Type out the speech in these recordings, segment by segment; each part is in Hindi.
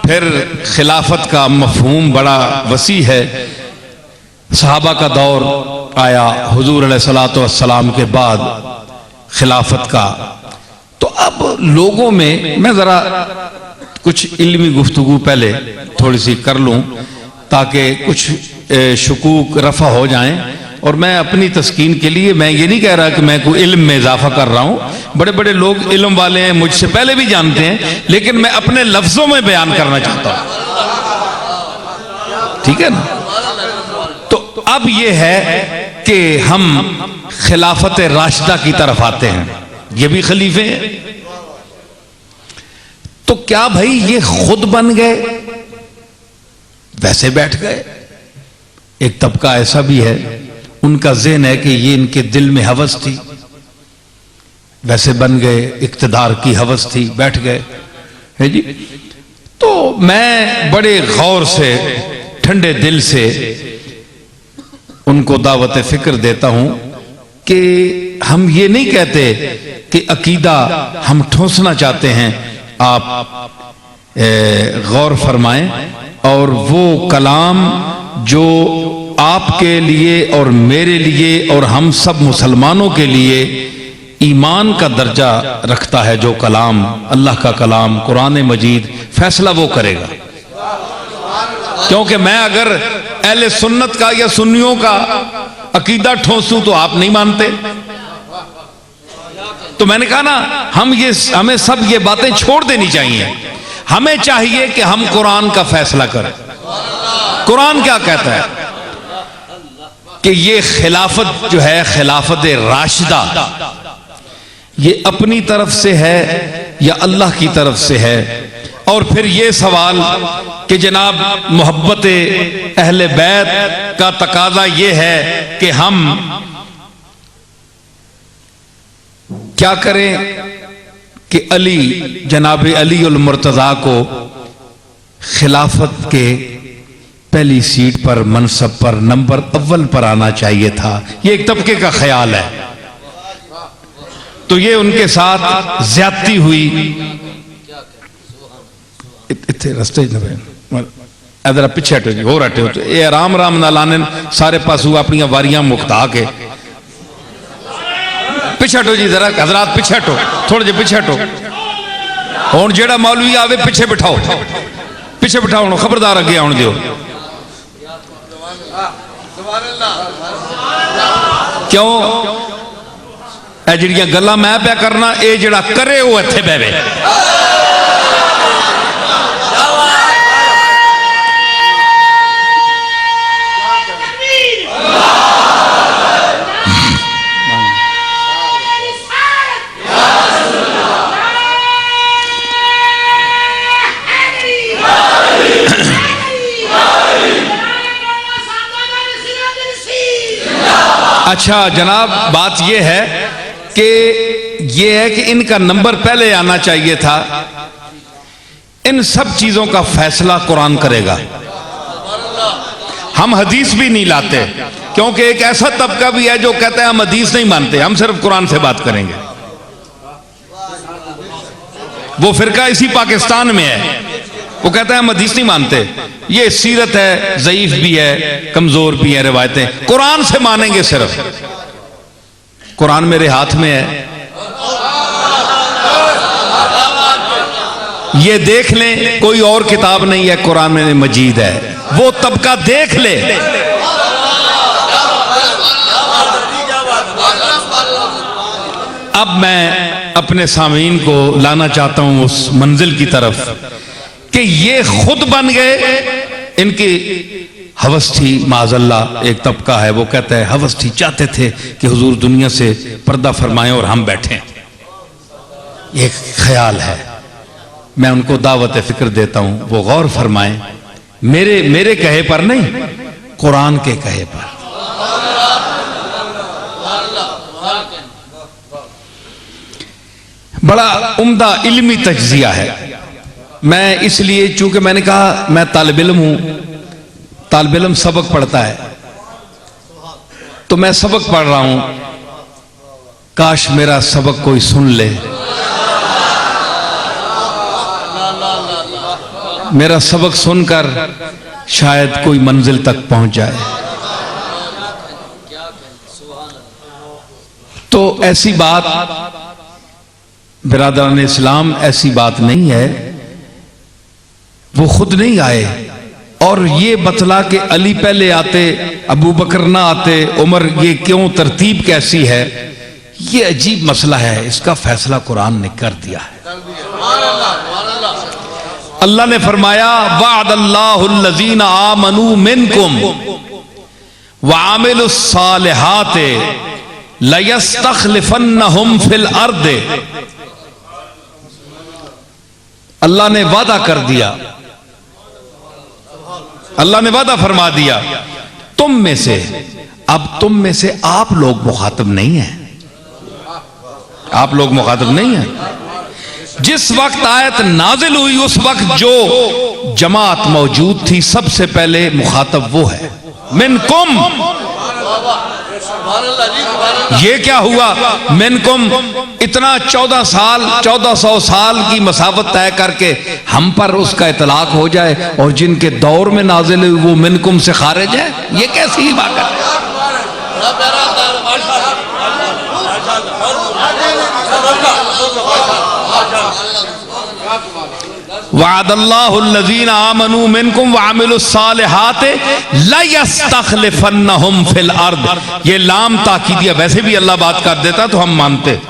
फिर खिलाफत का मफहूम बड़ा वसी है। सहाबा का दौर आया हुजूर अलैहिस्सलातु वस्सलाम के बाद खिलाफत का, तो अब लोगों में मैं जरा कुछ इल्मी गुफ्तगू पहले थोड़ी सी कर लूं ताकि कुछ शुकूक रफा हो जाएं। और मैं अपनी तस्कीन के लिए मैं ये नहीं कह रहा कि मैं कोई इल्म में इजाफा कर रहा हूं, बड़े बड़े लोग इल्म वाले हैं, मुझसे पहले भी जानते हैं, लेकिन मैं अपने लफ्जों में बयान करना चाहता हूं, ठीक है ना। तो अब यह है कि हम खिलाफत राशिदा की तरफ आते हैं, ये भी खलीफे हैं। तो क्या भाई ये खुद बन गए, वैसे बैठ गए? एक तबका ऐसा भी है, उनका ज़हन है कि ये इनके दिल में हवस थी, वैसे बन गए, इक्तदार की हवस थी, बैठ गए, है जी। तो मैं बड़े गौर से ठंडे दिल से उनको दावत फिक्र देता हूं कि हम ये नहीं कहते कि अकीदा हम ठोंसना चाहते हैं, आप गौर फरमाएं। और वो कलाम जो आपके लिए और मेरे लिए और हम सब मुसलमानों के लिए ईमान का दर्जा रखता है, जो कलाम अल्लाह का कलाम कुरान मजीद, फैसला वो करेगा। क्योंकि मैं अगर अहले सुन्नत का या सुन्नियों का अकीदा ठोंसूं तो आप नहीं मानते। तो मैंने कहा ना, हमें सब ये बातें छोड़ देनी चाहिए। हमें चाहिए कि हम कुरान का फैसला करें। कुरान क्या कहता है कि ये खिलाफत जो है, खिलाफत राशिदा, ये अपनी तरफ से है या अल्लाह की तरफ से है। और फिर ये सवाल कि जनाब मोहब्बत अहले बैत का तकाजा ये है कि हम क्या करें कि अली, जनाब अली उल मुर्तजा को खिलाफत के पहली सीट पर, मनसब पर, नंबर अव्वल पर आना चाहिए था। ये एक तबके का ख्याल है। तो ये उनके साथ ज्यादती हुई। इतने रस्ते इधर पिछे हटो जी, हो हटे हो, ये आराम आराम ना लाने सारे पासू अपनी वारियां मुक्ता के पिछे हटो जी, जरा हजरात पिछे हटो, थोड़े जे पिछे हटो। हुण जेड़ा मौलवी आवे पिछे बिठाओ, पिछे बिठाओ, खबरदार अगे आउण दिओ। क्यों ए जिहड़ियां गल्लां मैं पिया करना, ये जिहड़ा करे वो इत्थे बैठे। अच्छा जनाब, बात यह है कि इनका नंबर पहले आना चाहिए था। इन सब चीजों का फैसला कुरान करेगा। हम हदीस भी नहीं लाते, क्योंकि एक ऐसा तबका भी है जो कहता है हम हदीस नहीं मानते, हम सिर्फ कुरान से बात करेंगे। वो फिरका इसी पाकिस्तान में है, वो कहता है हम हदीस नहीं मानते। ये सीरत है, ज़ईफ भी है, कमजोर भी है रिवायतें, कुरान से मानेंगे सिर्फ। कुरान मेरे हाथ में है, ये देख लें, कोई और किताब नहीं है, कुरान में मजीद है। वो तबका देख ले। अब मैं अपने सामीन को लाना चाहता हूं उस मंजिल की तरफ कि ये खुद बन गए। इनकी हवस थी, माज़अल्लाह, एक तबका है वो कहता है हवस थी, चाहते थे कि हुजूर दुनिया से पर्दा फरमाएं और हम बैठें। ये ख्याल है। मैं उनको दावत फिक्र देता हूं, वो गौर फरमाएं, मेरे कहे पर नहीं, कुरान के कहे पर। बड़ा उम्दा इल्मी तज्जिया है। मैं इसलिए, चूंकि मैंने कहा मैं तालिब इल्म हूं, तालिब इल्म सबक पढ़ता है, तो मैं सबक पढ़ रहा हूं। काश मेरा सबक कोई सुन ले। मेरा सबक सुनकर शायद कोई मंजिल तक पहुंच जाए। तो ऐसी बात बिरादरान इस्लाम, ऐसी बात नहीं है। वो खुद नहीं आए और ये बतला के अली पहले आते, अबू बकर ना आते, उमर, ये क्यों, तरतीब कैसी है, ये अजीब मसला है। इसका फैसला कुरान ने कर दिया है। अल्लाह ने फरमाया वअदल्लाहुल्लज़ीना आमनू मिनकुम व आमिलुस्सालिहात लयस्तखलिफन्नहुम फिल अर्द। अल्लाह ने वादा कर दिया, अल्लाह ने वादा फरमा दिया तुम में से। अब तुम में से आप लोग मुखातब नहीं हैं, आप लोग मुखातब नहीं हैं। जिस वक्त आयत नाजिल हुई उस वक्त जो जमात मौजूद थी सबसे पहले मुखातब वो है, मिनकुम। ये क्या हुआ मिनकुम? इतना 1400 साल की मसावत तय करके हम पर उसका इतलाक हो जाए और जिनके दौर में नाजिल हुई वो मिनकुम से खारिज है, ये कैसी बात है? वअदल्लाहुल्लज़ीना आमनू मिनकुम व आमिलुस्सालिहात लयस्तखलिफन्नहुम फिल अर्द। ये लाम ताकीदिया, वैसे भी अल्लाह बात कर देता तो हम मानते,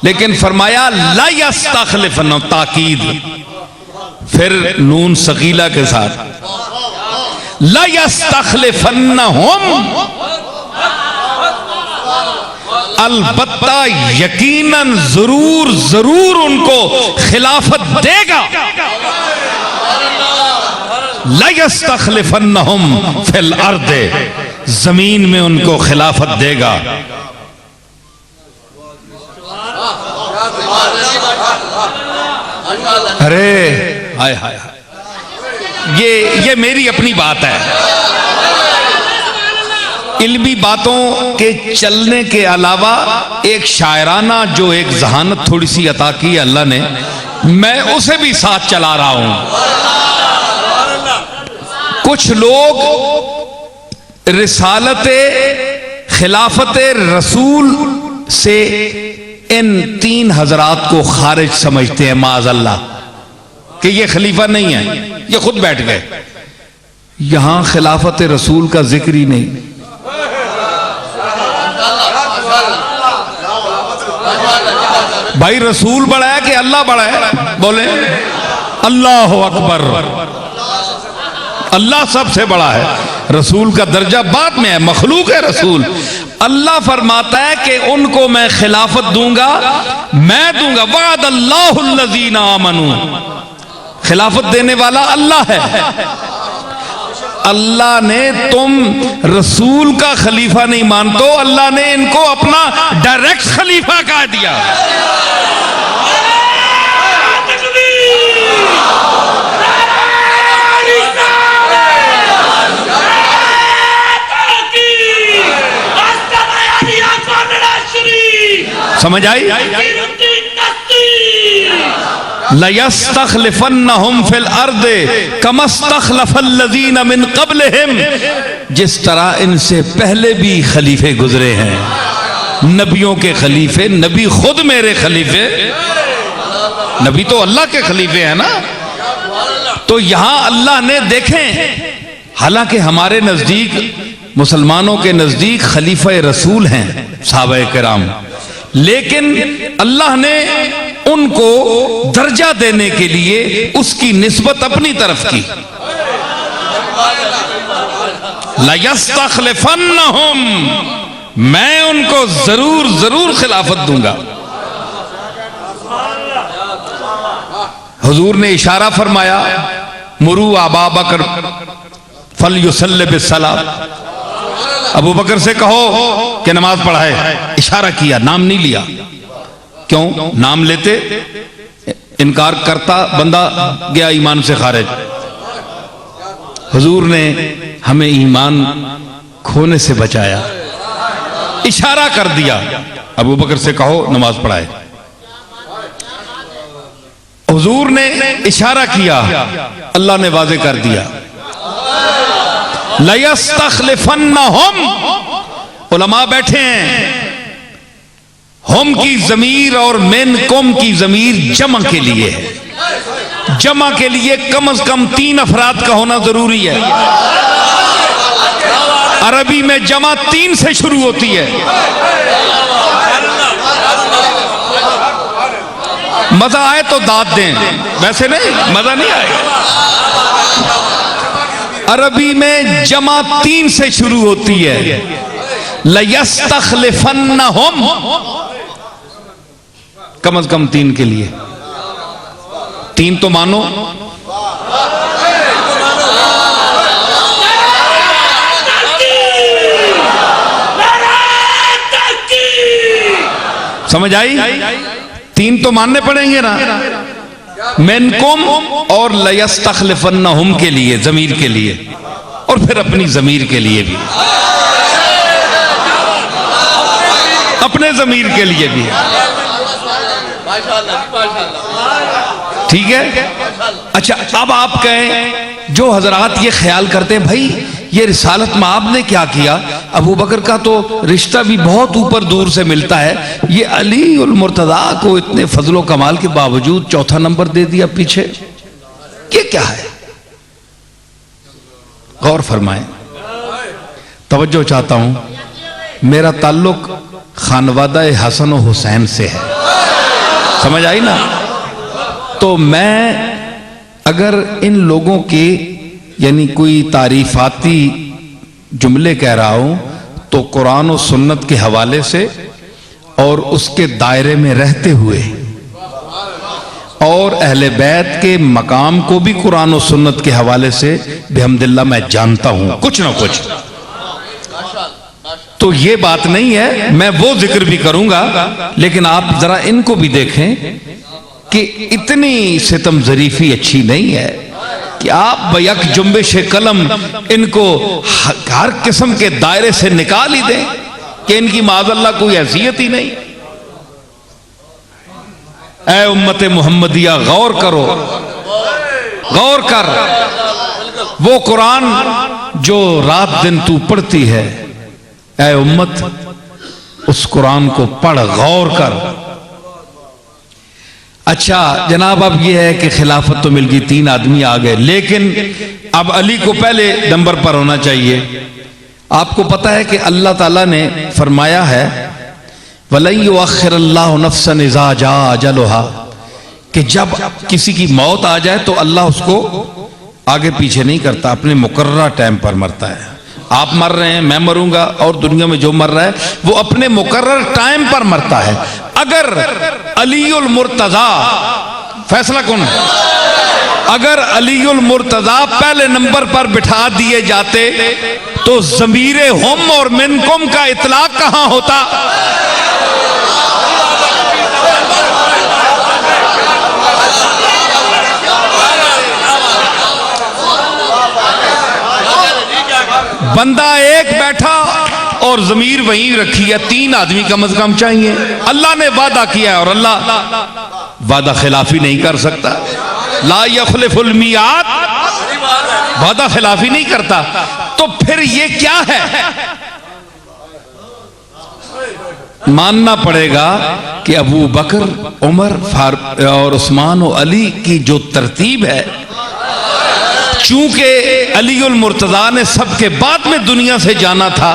लेकिन फरमाया लयस्तखलिफन्नहुम, ताकीद, फिर नून सकीला के साथ लयस्तखलिफन्नहुम, अलबत्ता यकीनन जरूर जरूर उनको खिलाफत देगा। लयस्तखलिफन्नहुम फिल अर्द, जमीन में उनको खिलाफत देगा। अरे हाय हाय हाय, ये मेरी अपनी बात है। इल्मी बातों के चलने के अलावा एक शायराना जो एक जहानत थोड़ी सी अता की अल्लाह ने, मैं उसे भी साथ चला रहा हूं। कुछ लोग रिसालत खिलाफत रसूल से इन 3 हजरात को खारिज समझते हैं माज़अल्लाह, कि ये खलीफा नहीं है, ये खुद बैठ गए। यहां खिलाफत रसूल का जिक्र ही नहीं। भाई रसूल बड़ा है कि अल्लाह बड़ा है? बोले अल्लाह अकबर, अल्लाह सबसे बड़ा है, रसूल का दर्जा बाद में है, मखलूक है रसूल। अल्लाह फरमाता है कि उनको मैं खिलाफत दूंगा, मैं दूंगा। वअदल्लाहुल्लज़ीना आमनू, खिलाफत देने वाला अल्लाह है। अल्लाह ने, तुम रसूल का खलीफा नहीं मानते, अल्लाह ने इनको अपना डायरेक्ट खलीफा कह दिया। समझ आई? लयस्तखलिफन्नहुम फिल अर्द कमस्तखलफल्लज़ीना मिन क़ब्लिहिम, जिस तरह इनसे पहले भी खलीफे गुजरे हैं, नबियों के खलीफे। नबी खुद मेरे खलीफे, नबी तो अल्लाह के खलीफे हैं ना। तो यहां अल्लाह ने, देखें, हालांकि हमारे नजदीक, मुसलमानों के नजदीक खलीफा रसूल हैं सहाबाए किराम, लेकिन अल्लाह ने उनको दर्जा देने के लिए उसकी निस्बत अपनी तरफ की। लयस्तखलिफन्नहुम, मैं उनको जरूर जरूर खिलाफत दूंगा। हुजूर ने इशारा फरमाया, मुरू अबा बकर फलयुसल्लि बिस्सलात, अबू बकर से कहो कि नमाज पढ़ाए। इशारा किया, नाम नहीं लिया। क्यों? नाम लेते इनकार करता बंदा गया ईमान से खारिज। हुजूर ने हमें ईमान खोने से बचाया, इशारा कर दिया, अबू बकर से कहो नमाज पढ़ाए। हुजूर ने इशारा किया, अल्लाह ने वाज़े कर दिया, लयस्तखलिफन्नहुम, उलमा बैठे हैं, हम की ज़मीर और मिनकुम की ज़मीर जमा के लिए है। जमा के लिए कम से कम 3 अफराद का होना जरूरी है। अरबी में जमा 3 से शुरू होती है। मजा आए तो दाद दें, वैसे नहीं मजा नहीं आएगा। अरबी में जमा 3 से शुरू होती है, लयस्तखलिफन्नहुम, कम से कम 3 के लिए। 3 तो मानो, समझ आई? 3 तो मानने पड़ेंगे ना, मिनकुम और लयस्तखलिफन्नहुम के लिए, जमीर के लिए, और फिर अपनी जमीर के लिए भी, अपने जमीर के लिए भी। ठीक है। अच्छा, अब आप कहें, जो हजरात ये ख्याल करते हैं भाई ये रिसालत में आपने क्या किया, अबू बकर का तो रिश्ता भी बहुत ऊपर दूर से मिलता है, ये अली उल मुर्तजा को इतने फजलो कमाल के बावजूद 4था नंबर दे दिया पीछे, ये क्या है? गौर फरमाएं, तवज्जो चाहता हूं। मेरा ताल्लुक खानवादा हसन और हुसैन से है, समझ आई ना? तो मैं अगर इन लोगों के यानी कोई तारीफाती जुमले कह रहा हूं तो कुरान और सुन्नत के हवाले से और उसके दायरे में रहते हुए, और अहले बैत के मकाम को भी कुरान और सुन्नत के हवाले से बिहम्दिल्लाह मैं जानता हूं कुछ ना कुछ। तो ये बात नहीं है, मैं वो जिक्र भी करूंगा, लेकिन आप जरा इनको भी देखें कि इतनी सितम जरीफी अच्छी नहीं है कि आप बयक जुम्बिश कलम इनको हर किस्म के दायरे से निकाल ही दें कि इनकी माज़अल्लाह कोई हैसियत ही नहीं। ऐ उम्मत मुहम्मदिया, गौर करो, गौर कर, वो कुरान जो रात दिन तू पढ़ती है, ऐ उम्मत उस कुरान को पढ़, गौर कर। अच्छा जनाब, अब यह है कि खिलाफत तो मिल गई, 3 आदमी आ गए, लेकिन अब अली को पहले नंबर पर होना चाहिए। आपको पता है कि अल्लाह ताला ने फरमाया है, वलन युअख्खिरुल्लाहु नफ्सन इज़ा जाअ अजलुहा, कि जब किसी की मौत आ जाए तो अल्लाह उसको आगे पीछे नहीं करता, अपने मुकर्रर टाइम पर मरता है। आप मर रहे हैं, मैं मरूंगा, और दुनिया में जो मर रहा है वो अपने मुकर्रर टाइम पर मरता है। अगर अलीउल मुर्तजा, फैसला कौन है, अगर अलीउल मुर्तजा पहले नंबर पर बिठा दिए जाते तो ज़मीरे हम और मिनकुम का इतलाक कहां होता? बंदा एक बैठा और जमीर वहीं रखी है, 3 आदमी कम से कम चाहिए। अल्लाह ने वादा किया है और अल्लाह वादा खिलाफी नहीं कर सकता। ला यखलिफुल मियाद, वादा खिलाफी नहीं करता। तो फिर ये क्या है? मानना पड़ेगा कि अबू बकर, उमर, फारूक और उस्मान और अली की जो तरतीब है, चूंकि अलीउल मुर्तजा ने सबके बाद में दुनिया से जाना था,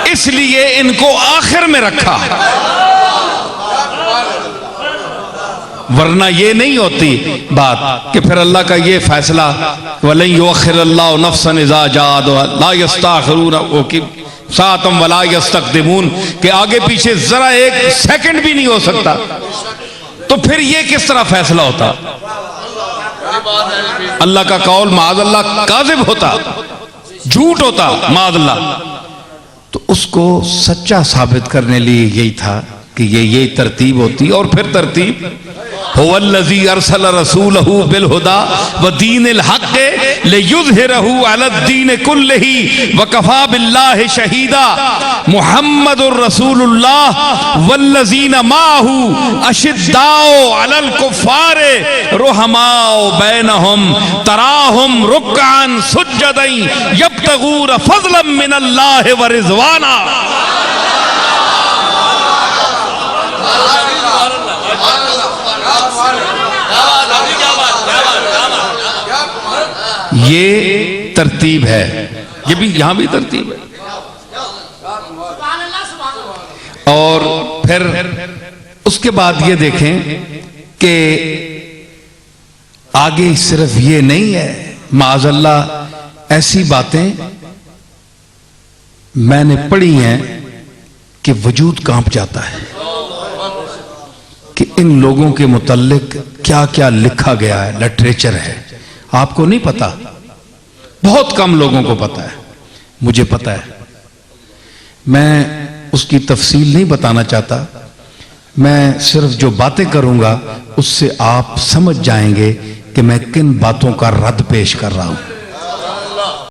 इसलिए इनको आखिर में रखा, वरना ये नहीं होती बात कि फिर अल्लाह का ये फैसला, वलन युअख्खिरुल्लाहु नफ्सन इज़ा जाअ ला यस्ताखिरून सातम वला यस्तक़दिमून, के आगे पीछे जरा 1 सेकंड भी नहीं हो सकता। तो फिर ये किस तरह फैसला होता? अल्लाह का कौल माज़अल्लाह काज़िब होता, झूठ होता माज़अल्लाह। तो उसको सच्चा साबित करने लिए यही था कि ये तरतीब होती है। और फिर तरतीब हुवल्लज़ी अरसल रसूलहू बिल हुदा व दीनिल हक़ लियुज़हिरहू अलद्दीन कुल्लिही व कफ़ा बिल्लाहि शहीदा मुहम्मदुर रसूलुल्लाह वल्लज़ीना माअहू अशिद्दाउ अलल कुफ़्फ़ारि रुहमाउ बैनहुम तराहुम रुक्अन सुज्जदन यब्तगून फ़ज़लन मिनल्लाहि व रिज़वाना। ये तरतीब है, ये भी यहां भी तरतीब है। और फिर उसके बाद ये देखें कि आगे सिर्फ ये नहीं है, माअज़ल्लाह ऐसी बातें मैंने पढ़ी हैं कि वजूद कांप जाता है कि इन लोगों के मुतल्लिक क्या क्या लिखा गया है, लिटरेचर है। आपको नहीं पता, बहुत कम लोगों को पता है, मुझे पता है। मैं उसकी तफसील नहीं बताना चाहता, मैं सिर्फ जो बातें करूंगा उससे आप समझ जाएंगे कि मैं किन बातों का रद्द पेश कर रहा हूं।